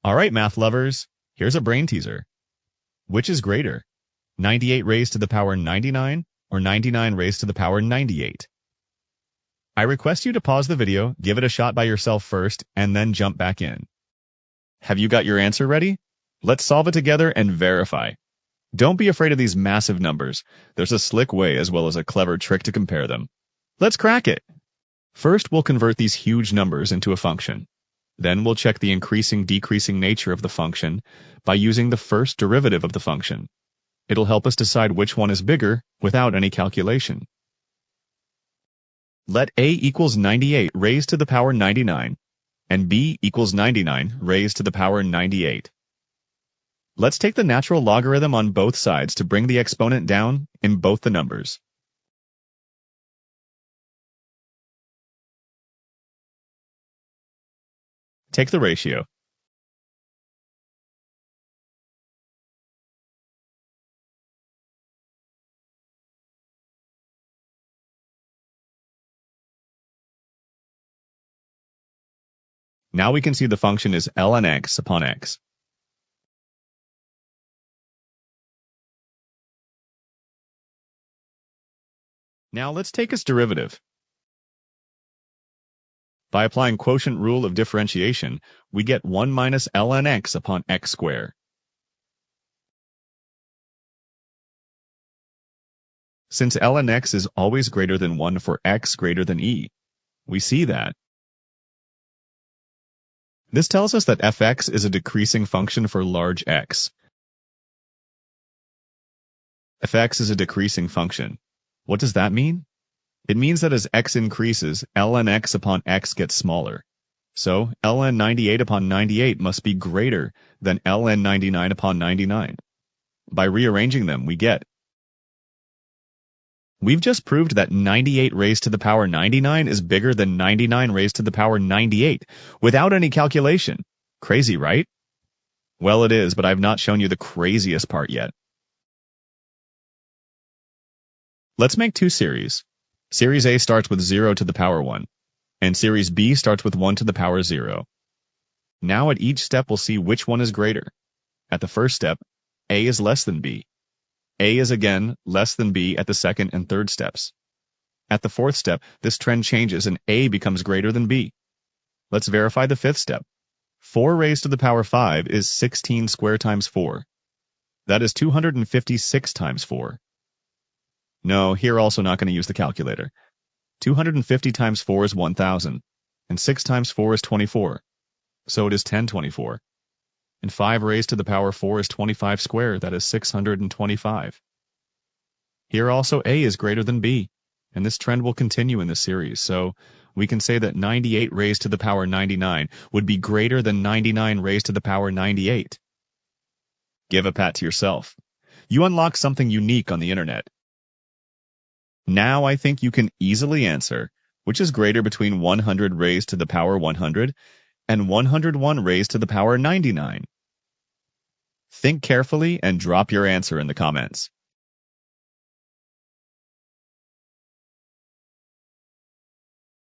All right, math lovers, here's a brain teaser. Which is greater, 98 raised to the power 99 or 99 raised to the power 98? I request you to pause the video, give it a shot by yourself first, and then jump back in. Have you got your answer ready? Let's solve it together and verify. Don't be afraid of these massive numbers. There's a slick way as well as a clever trick to compare them. Let's crack it. First, we'll convert these huge numbers into a function. Then we'll check the increasing-decreasing nature of the function by using the first derivative of the function. It'll help us decide which one is bigger without any calculation. Let a equals 98 raised to the power 99 and b equals 99 raised to the power 98. Let's take the natural logarithm on both sides to bring the exponent down in both the numbers. Take the ratio. Now we can see the function is ln x upon x. Now let's take its derivative. By applying quotient rule of differentiation, we get 1 minus ln x upon x squared. Since ln x is always greater than 1 for x greater than e, we see that. This tells us that fx is a decreasing function for large x. Fx is a decreasing function. What does that mean? It means that as x increases, ln x upon x gets smaller. So ln 98 upon 98 must be greater than ln 99 upon 99. By rearranging them, we get. We've just proved that 98 raised to the power 99 is bigger than 99 raised to the power 98 without any calculation. Crazy, right? Well, it is, but I've not shown you the craziest part yet. Let's make two series. Series A starts with 0 to the power 1, and Series B starts with 1 to the power 0. Now at each step we'll see which one is greater. At the first step, A is less than B. A is again less than B at the second and third steps. At the fourth step, this trend changes and A becomes greater than B. Let's verify the fifth step. 4 raised to the power 5 is 16 squared times 4. That is 256 times 4. No, here also not going to use the calculator. 250 times 4 is 1,000, and 6 times 4 is 24. So it is 1024. And 5 raised to the power 4 is 25 squared, that is 625. Here also A is greater than B, and this trend will continue in this series, so we can say that 98 raised to the power 99 would be greater than 99 raised to the power 98. Give a pat to yourself. You unlocked something unique on the internet. Now I think you can easily answer which is greater between 100 raised to the power 100 and 101 raised to the power 99. Think carefully and drop your answer in the comments.